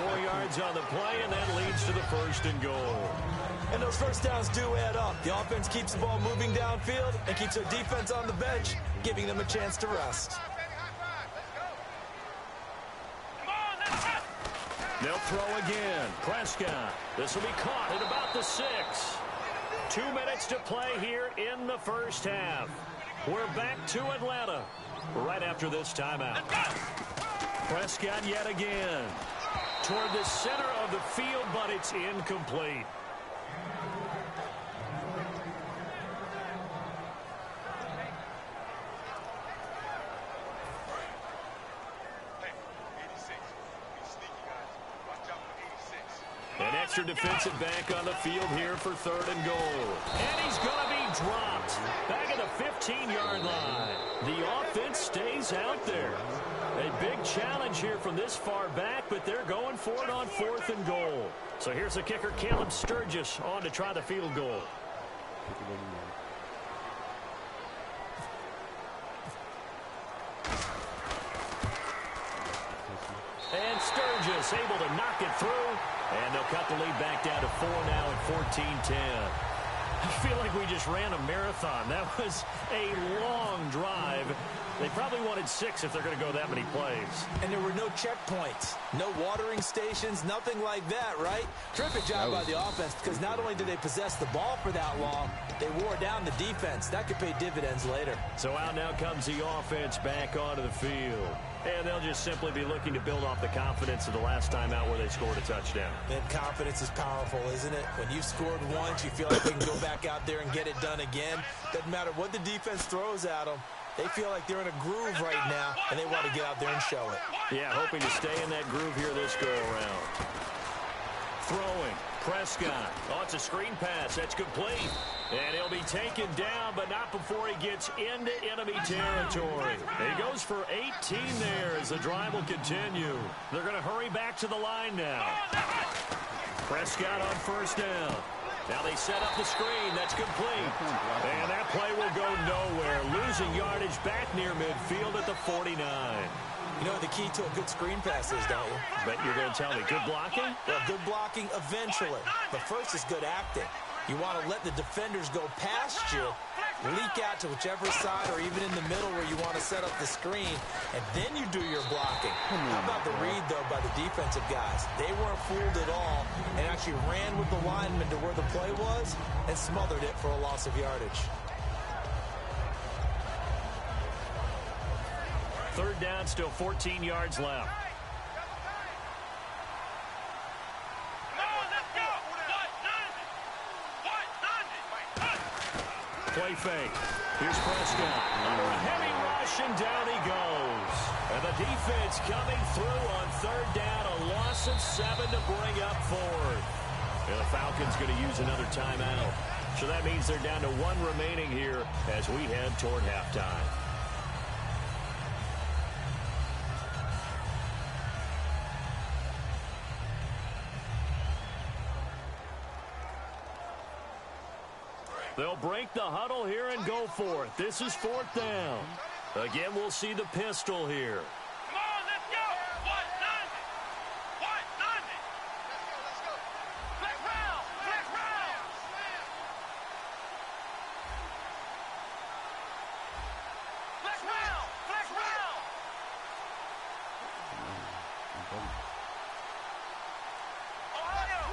8. 4 yards on the play, and that leads to the 1st and goal. And those first downs do add up. The offense keeps the ball moving downfield and keeps their defense on the bench, giving them a chance to rest. They'll throw again. Prescott. This will be caught at about the 6. 2 minutes to play here in the first half. We're back to Atlanta right after this timeout. Prescott yet again. Toward the center of the field, but it's incomplete. An extra defensive back on the field here for 3rd and goal. And he's going to be dropped back at the 15-yard line. The offense stays out there. A big challenge here from this far back, but they're going for it on 4th and goal. So here's the kicker, Caleb Sturgis, on to try the field goal. And Sturgis able to knock it through. And they'll cut the lead back down to 4 now at 14-10. I feel like we just ran a marathon. That was a long drive. They probably wanted 6 if they're going to go that many plays. And there were no checkpoints, no watering stations, nothing like that, right? Terrific job by the offense because not only did they possess the ball for that long, they wore down the defense. That could pay dividends later. So out now comes the offense back onto the field. And they'll just simply be looking to build off the confidence of the last time out where they scored a touchdown. And confidence is powerful, isn't it? When you've scored once, you feel like you can go back out there and get it done again. Doesn't matter what the defense throws at them. They feel like they're in a groove right now, and they want to get out there and show it. Yeah, hoping to stay in that groove here this go-around. Throwing, Prescott. Oh, it's a screen pass. That's complete. And he'll be taken down, but not before he gets into enemy territory. He goes for 18 there as the drive will continue. They're going to hurry back to the line now. Prescott on first down. Now they set up the screen. That's complete. And that play will go nowhere. Losing yardage back near midfield at the 49. You know what the key to a good screen pass is, don't you? Bet you're going to tell me. Good blocking? Well, good blocking eventually. But first is good acting. You want to let the defenders go past you, leak out to whichever side or even in the middle where you want to set up the screen, and then you do your blocking. How about the read, though, by the defensive guys? They weren't fooled at all and actually ran with the lineman to where the play was and smothered it for a loss of yardage. Third down, still 14 yards left. Play fake. Here's Prescott. Under a heavy rush, and down he goes. And the defense coming through on third down. A loss of 7 to bring up fourth. And the Falcons going to use another timeout. So that means they're down to 1 remaining here as we head toward halftime. They'll break the huddle here and go for it. This is fourth down. Again, we'll see the pistol here. Come on, let's go. 190. 190. Let's go. Flex round. Flex round. Flex round. Flex round. Ohio.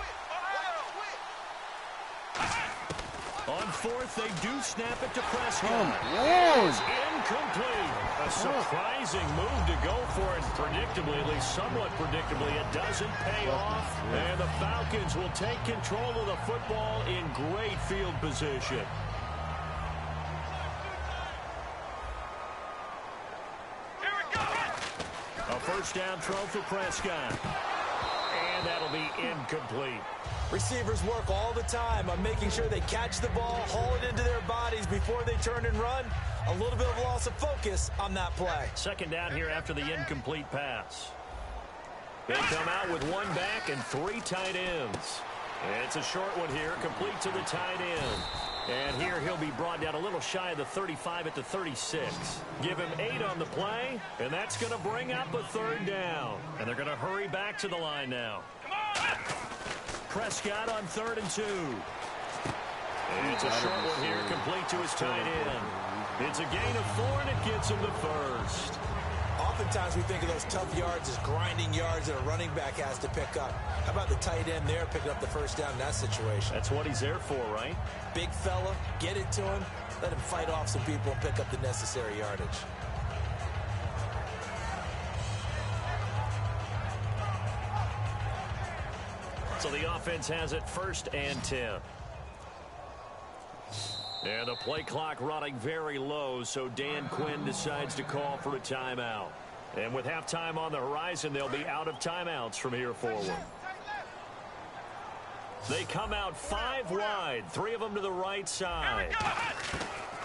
On fourth, they do snap it to Prescott. Yes. Incomplete. A surprising move to go for it. Predictably, at least somewhat predictably, it doesn't pay off. And the Falcons will take control of the football in great field position. Here we go. A first down throw for Prescott. And that'll be incomplete. Receivers work all the time on making sure they catch the ball, haul it into their bodies before they turn and run. A little bit of loss of focus on that play. Second down here after the incomplete pass. They come out with 1 back and 3 tight ends. And it's a short one here, complete to the tight end. And here he'll be brought down a little shy of the 35 at the 36. Give him 8 on the play, and that's going to bring up a third down. And they're going to hurry back to the line now. Come on. Prescott on 3rd and 2. And it's a short one here, complete to his tight end. It's a gain of 4, and it gets him the first. Oftentimes we think of those tough yards as grinding yards that a running back has to pick up. How about the tight end there picking up the first down in that situation? That's what he's there for, right? Big fella, get it to him, let him fight off some people and pick up the necessary yardage. So the offense has it 1st and 10. And the play clock running very low, so Dan Quinn decides to call for a timeout. And with halftime on the horizon, they'll be out of timeouts from here forward. They come out 5 wide, 3 of them to the right side.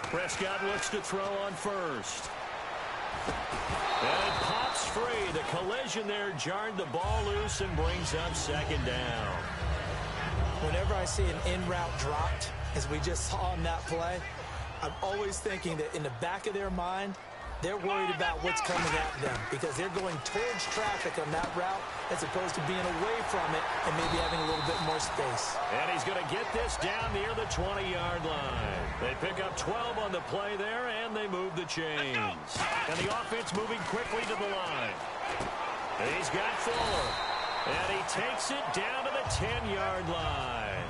Prescott looks to throw on first. And it pops free. The collision there jarred the ball loose and brings up 2nd down. Whenever I see an in-route dropped, as we just saw on that play, I'm always thinking that in the back of their mind, they're worried about what's coming at them because they're going towards traffic on that route as opposed to being away from it and maybe having a little bit more space. And he's going to get this down near the 20-yard line. They pick up 12 on the play there, and they move the chains. And the offense moving quickly to the line. And he's got Fuller. And he takes it down to the 10-yard line.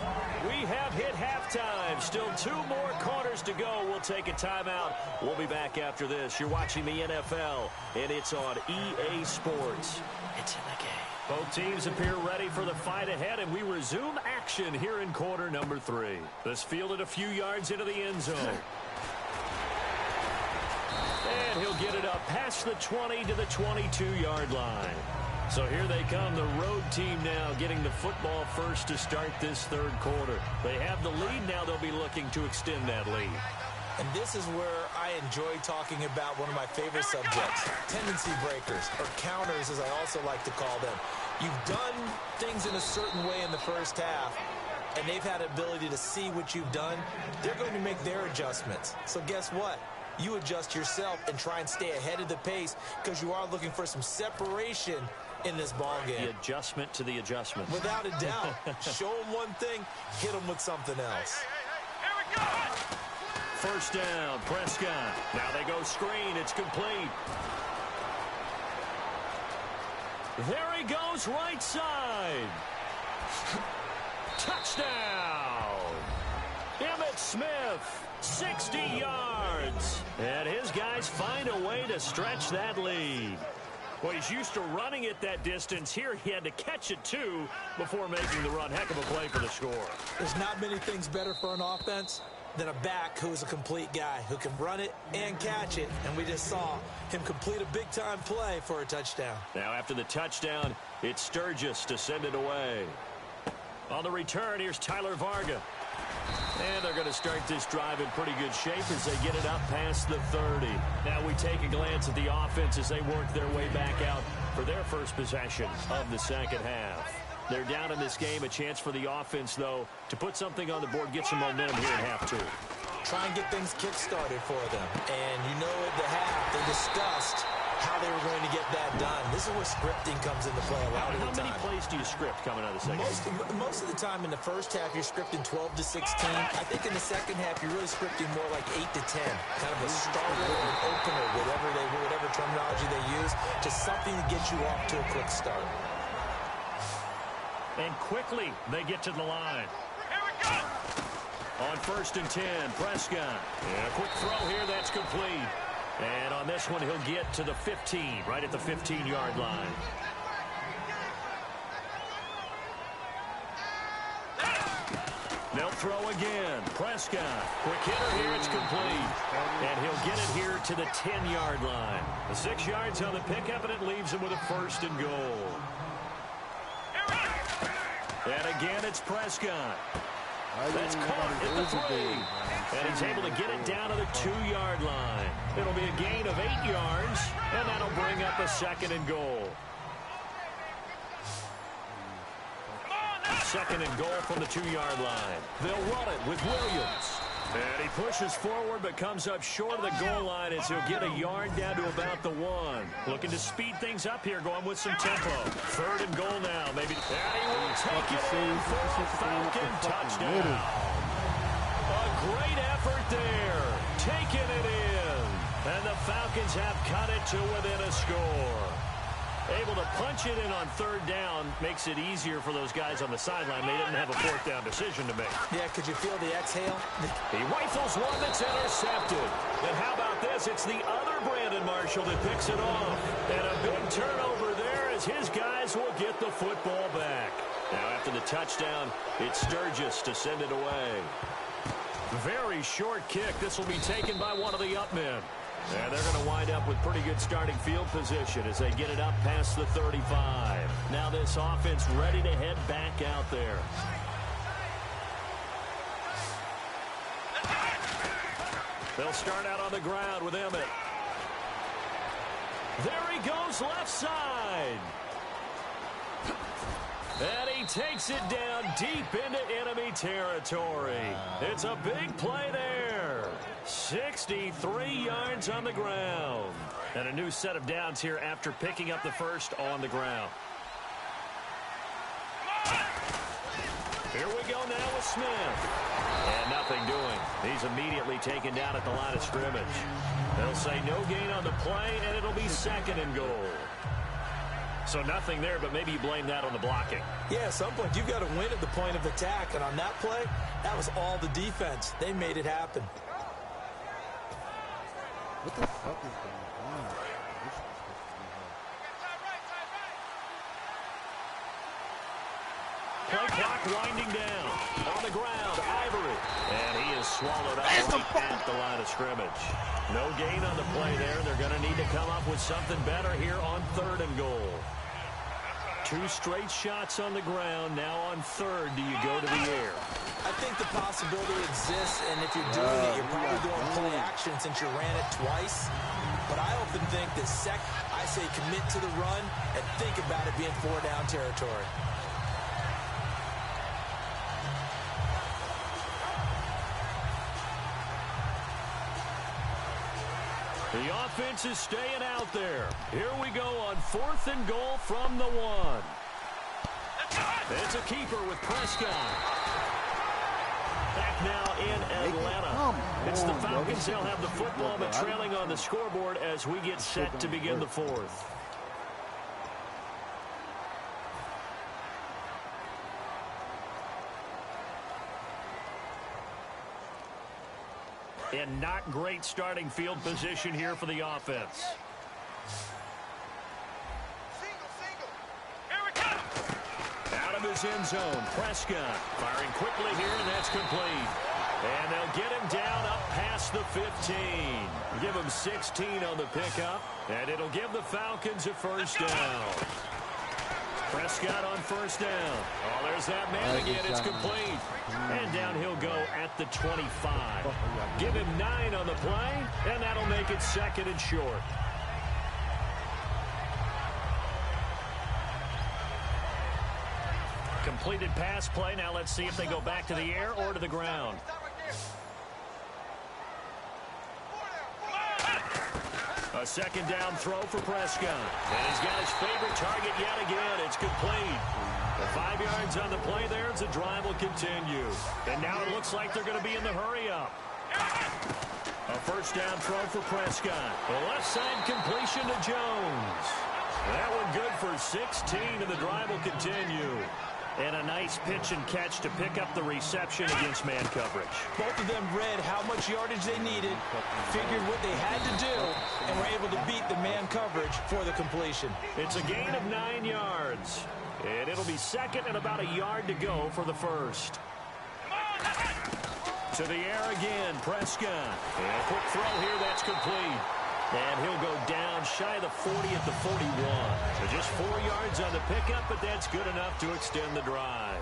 We have hit halftime. Still 2 more quarters to go. We'll take a timeout. We'll be back after this. You're watching the NFL, and it's on EA Sports. It's in the game. Both teams appear ready for the fight ahead, and we resume action here in quarter number 3. This fielded a few yards into the end zone. And he'll get it up past the 20 to the 22-yard line. So here they come, the road team now getting the football first to start this 3rd quarter. They have the lead. Now they'll be looking to extend that lead. And this is where I enjoy talking about one of my favorite subjects, tendency breakers, or counters as I also like to call them. You've done things in a certain way in the first half, and they've had the ability to see what you've done, they're going to make their adjustments. So guess what? You adjust yourself and try and stay ahead of the pace because you are looking for some separation in this ball game. The adjustment to the adjustment. Without a doubt. Show them one thing, hit them with something else. Here we go. First down, Prescott. Now they go screen. It's complete. There he goes, right side. Touchdown. Emmitt Smith, 60 yards. And his guys find a way to stretch that lead. Well, he's used to running it that distance. Here he had to catch it, too, before making the run. Heck of a play for the score. There's not many things better for an offense than a back who's a complete guy who can run it and catch it. And we just saw him complete a big-time play for a touchdown. Now, after the touchdown, it's Sturgis to send it away. On the return, here's Tyler Varga. And they're going to start this drive in pretty good shape as they get it up past the 30. Now we take a glance at the offense as they work their way back out for their first possession of the second half. They're down in this game. A chance for the offense, though, to put something on the board, get some momentum here in half two. Try and get things kick-started for them. And you know at the half, they discussed how they were going to get that done. This is where scripting comes into play a lot of the time. How many plays do you script coming out of the second half? Most of the time in the first half, you're scripting 12 to 16. I think in the second half, you're really scripting more like 8 to 10. Kind of a starter or an opener, whatever terminology they use, just something to get you off to a quick start. And quickly, they get to the line. Here we go. On 1st and 10, Prescott. And a quick throw here, that's complete. And on this one, he'll get to the 15, right at the 15-yard line. They'll throw again. Prescott. Quick hitter here, it's complete. And he'll get it here to the 10-yard line. The 6 yards on the pickup, and it leaves him with a 1st and goal. And again, it's Prescott. That's caught at the 3. And he's able to get it down to the 2-yard line. It'll be a gain of 8 yards, and that'll bring up a 2nd and goal. 2nd and goal from the 2-yard line. They'll run it with Williams. And he pushes forward but comes up short of the goal line as he'll get a yard down to about the 1. Looking to speed things up here, going with some tempo. 3rd and goal now. Maybe. And he will take it in for a Falcon touchdown. A great effort there. Taking it in. And the Falcons have cut it to within a score. Able to punch it in on 3rd down makes it easier for those guys on the sideline. They didn't have a 4th down decision to make. Yeah, could you feel the exhale? He rifles one that's intercepted. And how about this? It's the other Brandon Marshall that picks it off. And a big turnover there as his guys will get the football back. Now after the touchdown, it's Sturgis to send it away. Very short kick. This will be taken by one of the up men. And they're going to wind up with pretty good starting field position as they get it up past the 35. Now this offense ready to head back out there. They'll start out on the ground with Emmitt. There he goes left side. And he takes it down deep into enemy territory. It's a big play there. 63 yards on the ground. And a new set of downs here after picking up the first on the ground. Here we go now with Smith. And nothing doing. He's immediately taken down at the line of scrimmage. They'll say no gain on the play, and it'll be 2nd and goal. So nothing there, but maybe you blame that on the blocking. Yeah, at some point, you've got to win at the point of attack. And on that play, that was all the defense. They made it happen. What the fuck is going on? Play clock winding down. On the ground, Ivory. And he is swallowed up right at the line of scrimmage. No gain on the play there. They're going to need to come up with something better here on 3rd and goal. 2 straight shots on the ground. Now on 3rd, do you go to the air? I think the possibility exists, and if you're doing it, you're probably doing play action since you ran it twice. But I often think that I say commit to the run and think about it being 4-down territory. The offense is staying out there. Here we go on 4th and goal from the 1. It's a keeper with Prescott. Back now in Atlanta. It's the Falcons. They'll have the football, but trailing on the scoreboard as we get set to begin the 4th. And not great starting field position here for the offense. Out of his end zone, Prescott firing quickly here, and that's complete. And they'll get him down up past the 15. Give him 16 on the pickup, and it'll give the Falcons a first down. Prescott on first down. Oh, there's that man again. It's complete. And down he'll go at the 25. Give him 9 on the play, and that'll make it 2nd and short. Completed pass play. Now let's see if they go back to the air or to the ground. A 2nd down throw for Prescott. And he's got his favorite target yet again. It's complete. 5 yards on the play there as the drive will continue. And now it looks like they're going to be in the hurry-up. A first down throw for Prescott. The left side completion to Jones. That one good for 16, and the drive will continue. And a nice pitch and catch to pick up the reception against man coverage. Both of them read how much yardage they needed, figured what they had to do, and were able to beat the man coverage for the completion. It's a gain of 9 yards. And it'll be 2nd and about a yard to go for the first. To the air again, Prescott. And a quick throw here, that's complete. And he'll go down shy of the 40 at the 41. So just 4 yards on the pickup, but that's good enough to extend the drive.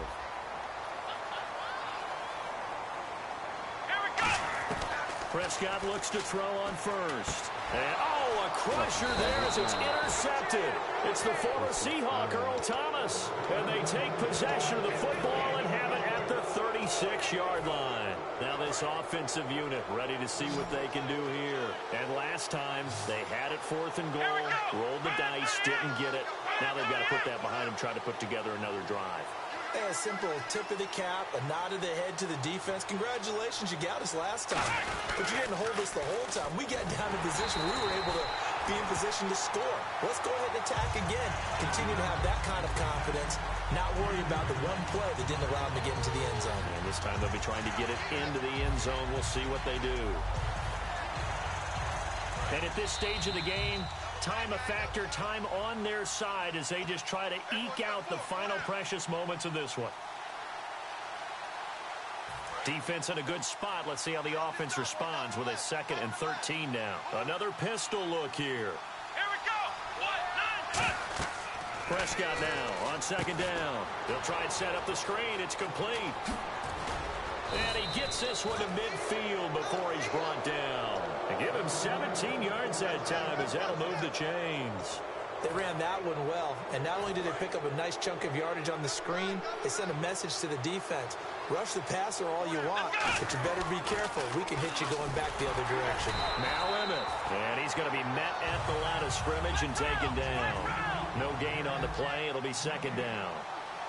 Prescott looks to throw on first. And, a crusher there as it's intercepted. It's the former Seahawk, Earl Thomas. And they take possession of the football and have it at the 36-yard line. Now this offensive unit ready to see what they can do here. And last time, they had it 4th and goal, rolled the dice, didn't get it. Now they've got to put that behind them, try to put together another drive. Hey, a simple tip of the cap, a nod of the head to the defense. Congratulations, you got us last time. But you didn't hold us the whole time. We got down in position. We were able to be in position to score. Let's go ahead and attack again. Continue to have that kind of confidence. Not worry about the one play that didn't allow them to get into the end zone. And this time they'll be trying to get it into the end zone. We'll see what they do. And at this stage of the game, time a factor, time on their side as they just try to eke out the final precious moments of this one. Defense in a good spot. Let's see how the offense responds with a 2nd and 13 now. Another pistol look here. Here we go. 1, 9, 10. Prescott now on 2nd down. They'll try and set up the screen. It's complete. And he gets this one to midfield before he's brought down. And give him 17 yards that time as that'll move the chains. They ran that one well, and not only did they pick up a nice chunk of yardage on the screen, they sent a message to the defense. Rush the passer all you want, but you better be careful. We can hit you going back the other direction. Now Emmett, and he's going to be met at the line of scrimmage and taken down. No gain on the play. It'll be 2nd down.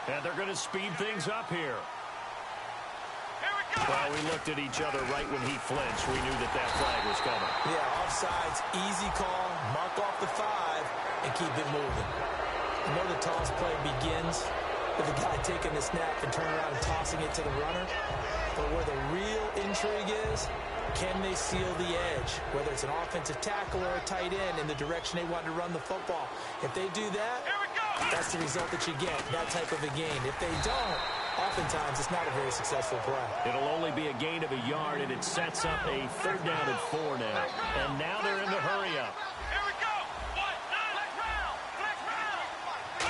And they're going to speed things up here. Well, we looked at each other right when he flinched. We knew that that flag was coming. Yeah, offsides, easy call, mark off the 5, and keep it moving. I know the toss play begins with the guy taking the snap and turning around and tossing it to the runner. But where the real intrigue is, can they seal the edge, whether it's an offensive tackle or a tight end in the direction they want to run the football. If they do that, that's the result that you get, that type of a gain. If they don't, oftentimes it's not a very successful play. It'll only be a gain of a yard, and it sets up a 3rd down and 4 now. And now they're in the hurry-up. Here we go. 1, 9, flex round.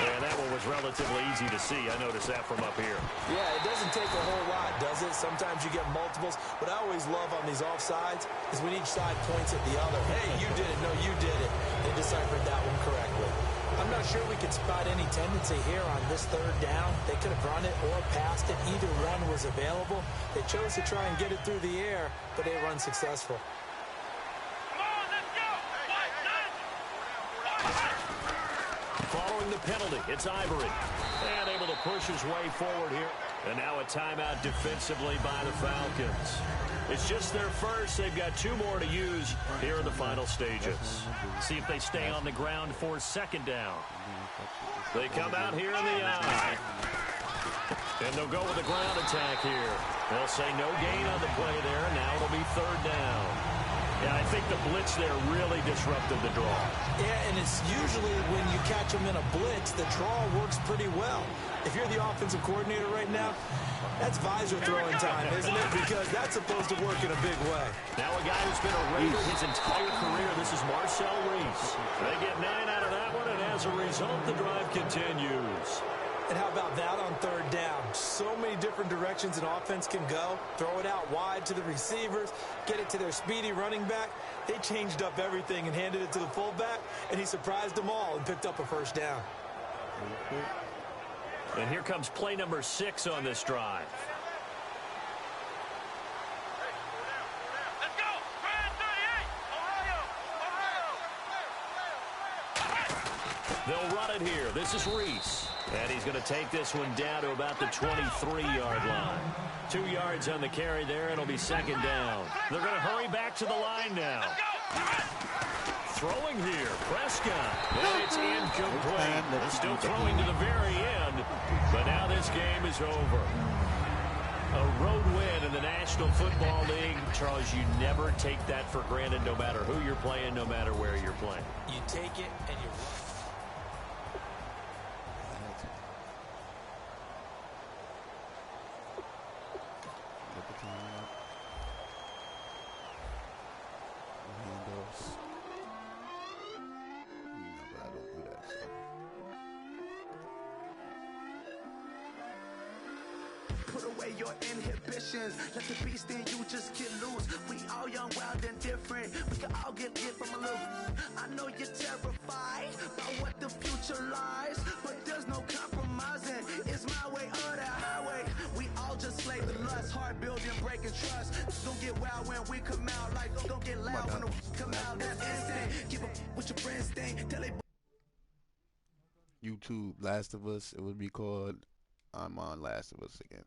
And that one was relatively easy to see. I noticed that from up here. Yeah, it doesn't take a whole lot, does it? Sometimes you get multiples. What I always love on these offsides is when each side points at the other. Hey, you did it. No, you did it. They deciphered that one correctly. I'm not sure we could spot any tendency here on this 3rd down. They could have run it or passed it. Either one was available. They chose to try and get it through the air, but they run successful. Come on, let's go. following the penalty. It's Ivory. And able to push his way forward here. And now a timeout defensively by the Falcons. It's just their first. They've got 2 more to use here in the final stages. See if they stay on the ground for second down. They come out here in the eye. And they'll go with a ground attack here. They'll say no gain on the play there. Now it'll be third down. Yeah, I think the blitz there really disrupted the draw. Yeah, and it's usually when you catch them in a blitz, the draw works pretty well. If you're the offensive coordinator right now, that's visor throwing time, isn't it? Because that's supposed to work in a big way. Now a guy who's been a Raider his entire career. This is Marcel Reese. They get 9 out of that one, and as a result, the drive continues. And how about that on third down? So many different directions an offense can go. Throw it out wide to the receivers, get it to their speedy running back. They changed up everything and handed it to the fullback, and he surprised them all and picked up a first down. And here comes play number 6 on this drive. Let's go! Grand 38! Ohio! They'll run it here. This is Reese. And he's going to take this one down to about the 23-yard line. 2 yards on the carry there. It'll be second down. They're going to hurry back to the line now. Throwing here, Prescott. And it's incomplete. They're still throwing to the very end. But now this game is over. A road win in the National Football League. Charles, you never take that for granted no matter who you're playing, no matter where you're playing. You take it and you run. Put away your inhibitions. Let the beast in you just get loose. We all young, wild, and different. We can all get lit from a little. I know you're terrified about what the future lies, but there's no compromising. It's my way or the highway. We all just slave the lust, heart building, breaking trust. Don't get wild when we come out, like don't get loud when we come out. That's instant. Keep up with your friends, thing. Tell they YouTube Last of Us. It would be called I'm on Last of Us again.